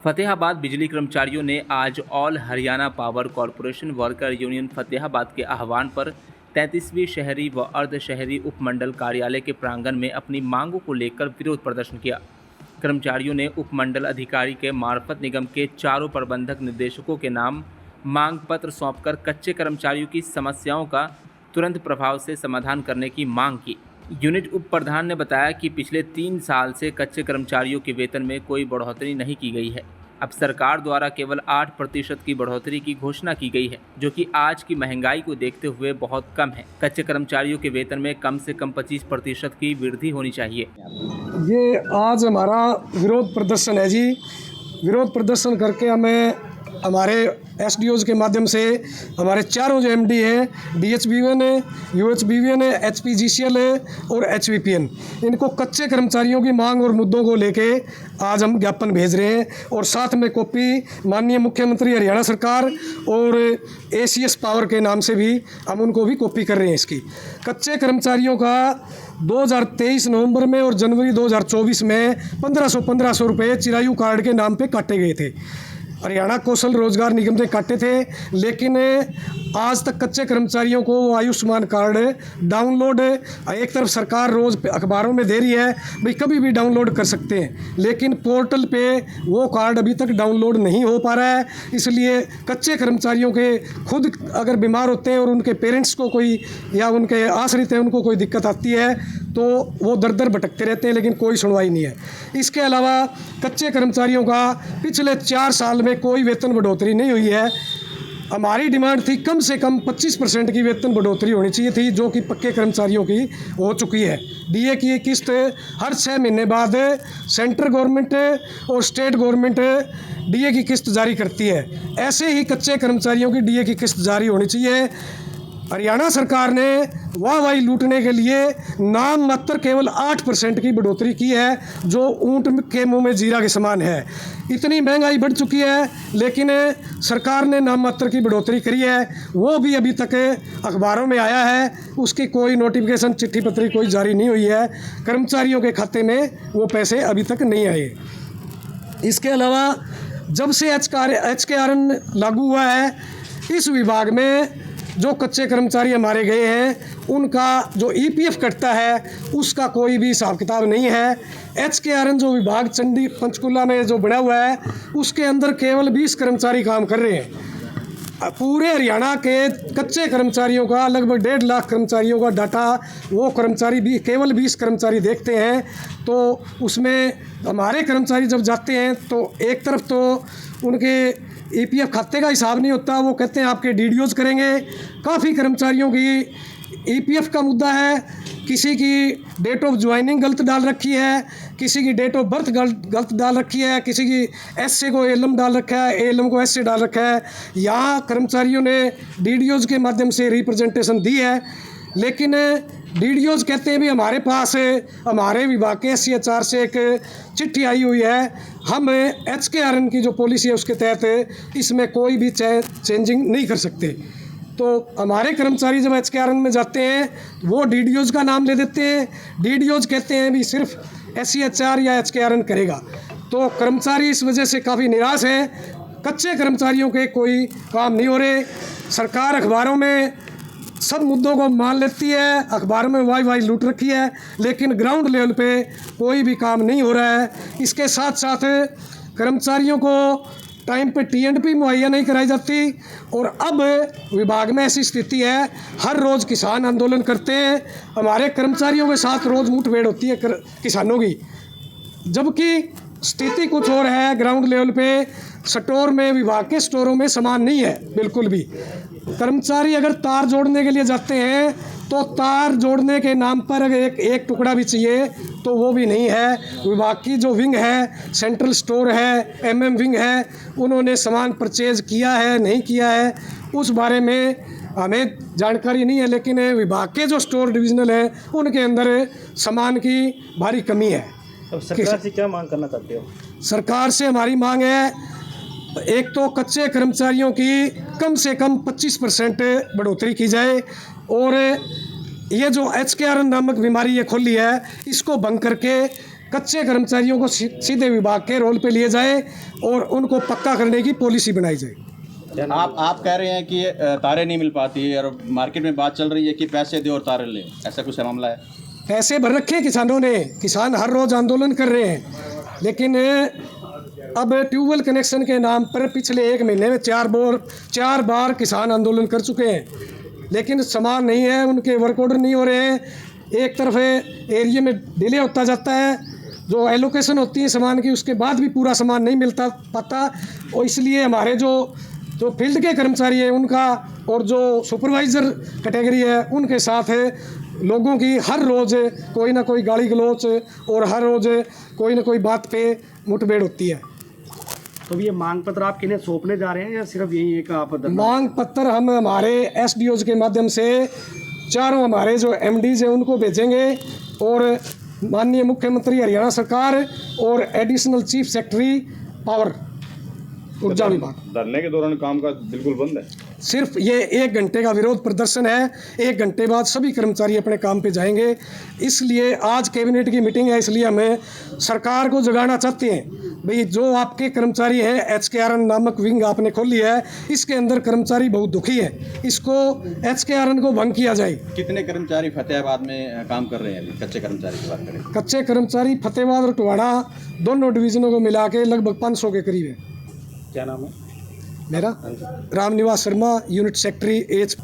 फतेहाबाद बिजली कर्मचारियों ने आज all Haryana power corporation worker union Fatehabad के आह्वान पर 33वीं शहरी व अर्ध शहरी उपमंडल कार्यालय के प्रांगण में अपनी मांगों को लेकर विरोध प्रदर्शन किया। कर्मचारियों ने उपमंडल अधिकारी के मार्फत निगम के चारों प्रबंधक निर्देशकों के नाम मांग पत्र सौंपकर कच्चे कर्मचारियों की समस्याओं का तुरंत प्रभाव से समाधान करने की मांग की। यूनिट उप प्रधान ने बताया कि पिछले 3 साल से कच्चे कर्मचारियों के वेतन में कोई बढ़ोतरी नहीं की गई है। अब सरकार द्वारा केवल 8% की बढ़ोतरी की घोषणा की गई है, जो कि आज की महंगाई को देखते हुए बहुत कम है। कच्चे कर्मचारियों के वेतन में कम से कम 25% की वृद्धि होनी चाहिए। ये आज हमारा विरोध प्रदर्शन है जी। विरोध प्रदर्शन करके हमें हमारे एसडीओज के माध्यम से हमारे चारों जो एमडी हैं, डीएचबीवीएन है, यूएचबीवीएन है, एचपीजीसीएल है और एचवीपीएन, इनको कच्चे कर्मचारियों की मांग और मुद्दों को लेके आज हम ज्ञापन भेज रहे हैं। और साथ में कॉपी माननीय मुख्यमंत्री हरियाणा सरकार और एसीएस पावर के नाम से भी हम उनको भी कॉपी कर रहे हैं। इसकी कच्चे कर्मचारियों का 2023 नवंबर में और जनवरी 2024 में 1500 रुपये चिरायु कार्ड के नाम पे काटे गए थे। हरियाणा कौशल रोजगार निगम ने काटे थे, लेकिन आज तक कच्चे कर्मचारियों को आयुष्मान कार्ड डाउनलोड एक तरफ सरकार रोज़ अखबारों में दे रही है भाई कभी भी डाउनलोड कर सकते हैं, लेकिन पोर्टल पे वो कार्ड अभी तक डाउनलोड नहीं हो पा रहा है। इसलिए कच्चे कर्मचारियों के खुद अगर बीमार होते हैं और उनके पेरेंट्स को कोई या उनके आश्रित हैं उनको कोई दिक्कत आती है तो वो दर दर भटकते रहते हैं, लेकिन कोई सुनवाई नहीं है। इसके अलावा कच्चे कर्मचारियों का पिछले 4 साल में कोई वेतन बढ़ोतरी नहीं हुई है। हमारी डिमांड थी कम से कम 25% की वेतन बढ़ोतरी होनी चाहिए थी, जो कि पक्के कर्मचारियों की हो चुकी है। डीए की किस्त हर 6 महीने बाद सेंट्रल गवर्नमेंट और स्टेट गवर्नमेंट डीए की किस्त जारी करती है। ऐसे ही कच्चे कर्मचारियों की डीए की किस्त जारी होनी चाहिए। हरियाणा सरकार ने वाहवाही लूटने के लिए नाम मात्र केवल 8% की बढ़ोतरी की है, जो ऊंट के मुंह में जीरा के समान है। इतनी महंगाई बढ़ चुकी है, लेकिन सरकार ने नाम मात्र की बढ़ोतरी करी है, वो भी अभी तक अखबारों में आया है, उसकी कोई नोटिफिकेशन चिट्ठी पत्री कोई जारी नहीं हुई है। कर्मचारियों के खाते में वो पैसे अभी तक नहीं आए। इसके अलावा जब से HKRN लागू हुआ है, इस विभाग में जो कच्चे कर्मचारी हमारे गए हैं उनका जो ईपीएफ कटता है उसका कोई भी हिसाब किताब नहीं है। HKRN जो विभाग चंडी पंचकुला में जो बना हुआ है उसके अंदर केवल 20 कर्मचारी काम कर रहे हैं। पूरे हरियाणा के कच्चे कर्मचारियों का लगभग 1.5 लाख कर्मचारियों का डाटा वो कर्मचारी भी केवल 20 कर्मचारी देखते हैं। तो उसमें हमारे कर्मचारी जब जाते हैं तो एक तरफ तो उनके ईपीएफ खाते का हिसाब नहीं होता, वो कहते हैं आपके डीडीओज करेंगे। काफ़ी कर्मचारियों की ईपीएफ का मुद्दा है, किसी की डेट ऑफ ज्वाइनिंग गलत डाल रखी है, किसी की डेट ऑफ बर्थ गलत डाल रखी है, किसी की एसए को एलएम डाल रखा है, एलएम को एसए डाल रखा है। यहाँ कर्मचारियों ने डीडीओज के माध्यम से रिप्रेजेंटेशन दी है, लेकिन डीडीओज कहते हैं भी हमारे पास हमारे विभाग के SCHR से एक चिट्ठी आई हुई है, हम HKRN की जो पॉलिसी है उसके तहत इसमें कोई भी चेंजिंग नहीं कर सकते। तो हमारे कर्मचारी जब HKRN में जाते हैं वो डीडीओज का नाम ले देते हैं, डीडीओज कहते हैं भी सिर्फ SCHR या HKRN करेगा। तो कर्मचारी इस वजह से काफ़ी निराश हैं। कच्चे कर्मचारियों के कोई काम नहीं हो रहे। सरकार अखबारों में सब मुद्दों को मान लेती है, अखबारों में वाई लूट रखी है, लेकिन ग्राउंड लेवल पे कोई भी काम नहीं हो रहा है। इसके साथ साथ कर्मचारियों को टाइम पे TNP मुहैया नहीं कराई जाती। और अब विभाग में ऐसी स्थिति है, हर रोज़ किसान आंदोलन करते हैं, हमारे कर्मचारियों के साथ रोज़ मुठभेड़ होती है किसानों की, जबकि स्थिति कुछ और है। ग्राउंड लेवल पे स्टोर में, विभाग के स्टोरों में सामान नहीं है बिल्कुल भी। कर्मचारी अगर तार जोड़ने के लिए जाते हैं तो तार जोड़ने के नाम पर अगर एक टुकड़ा भी चाहिए तो वो भी नहीं है। विभाग की जो विंग है, सेंट्रल स्टोर है, MM विंग है, उन्होंने सामान परचेज किया है नहीं किया है उस बारे में हमें जानकारी नहीं है, लेकिन विभाग के जो स्टोर डिविजनल हैं उनके अंदर सामान की भारी कमी है। अब सरकार से क्या मांग करना चाहते हो? सरकार से हमारी मांग है, एक तो कच्चे कर्मचारियों की कम से कम 25% बढ़ोतरी की जाए, और ये जो HKRN नामक बीमारी ये खोली है इसको बंद करके कच्चे कर्मचारियों को सीधे विभाग के रोल पे लिए जाए और उनको पक्का करने की पॉलिसी बनाई जाए। आप कह रहे हैं कि तारें नहीं मिल पाती और मार्केट में बात चल रही है कि पैसे दो और तारें लें, ऐसा कुछ मामला है? पैसे भर रखे किसानों ने, किसान हर रोज़ आंदोलन कर रहे हैं, लेकिन अब ट्यूबवेल कनेक्शन के नाम पर पिछले 1 महीने में 4 बार किसान आंदोलन कर चुके हैं, लेकिन सामान नहीं है, उनके वर्क ऑर्डर नहीं हो रहे हैं। एक तरफ एरिया में डिले होता जाता है, जो एलोकेशन होती है सामान की उसके बाद भी पूरा सामान नहीं मिलता पाता, और इसलिए हमारे जो फील्ड के कर्मचारी हैं उनका और जो सुपरवाइज़र कैटेगरी है उनके साथ लोगों की हर रोज़ कोई ना कोई गाली गलौच और हर रोज़ कोई ना कोई बात पे मुठभेड़ होती है। तो ये मांग पत्र आप किन्हें सौंपने जा रहे हैं या सिर्फ यही एक आप मांग पत्र हम हमारे SDOs के माध्यम से चारों हमारे जो MDs हैं उनको भेजेंगे और माननीय मुख्यमंत्री हरियाणा सरकार और एडिशनल चीफ सेक्रेटरी पावर ऊर्जा विभाग। धरने के दौरान काम का बिल्कुल बंद है, सिर्फ ये 1 घंटे का विरोध प्रदर्शन है, 1 घंटे बाद सभी कर्मचारी अपने काम पे जाएंगे। इसलिए आज कैबिनेट की मीटिंग है, इसलिए हमें सरकार को जगाना चाहते हैं भाई जो आपके कर्मचारी हैं, HKRN नामक विंग आपने खोली है, इसके अंदर कर्मचारी बहुत दुखी है, इसको HKRN को भंग किया जाए। कितने कर्मचारी फतेहाबाद में काम कर रहे हैं अभी? कच्चे कर्मचारी की बात करें, कच्चे कर्मचारी फतेहाबाद और टवाड़ा दोनों डिवीज़नों को मिला के लगभग 500 के करीब है। क्या नाम है मेरा? Ramniwas Sharma, unit secretary H.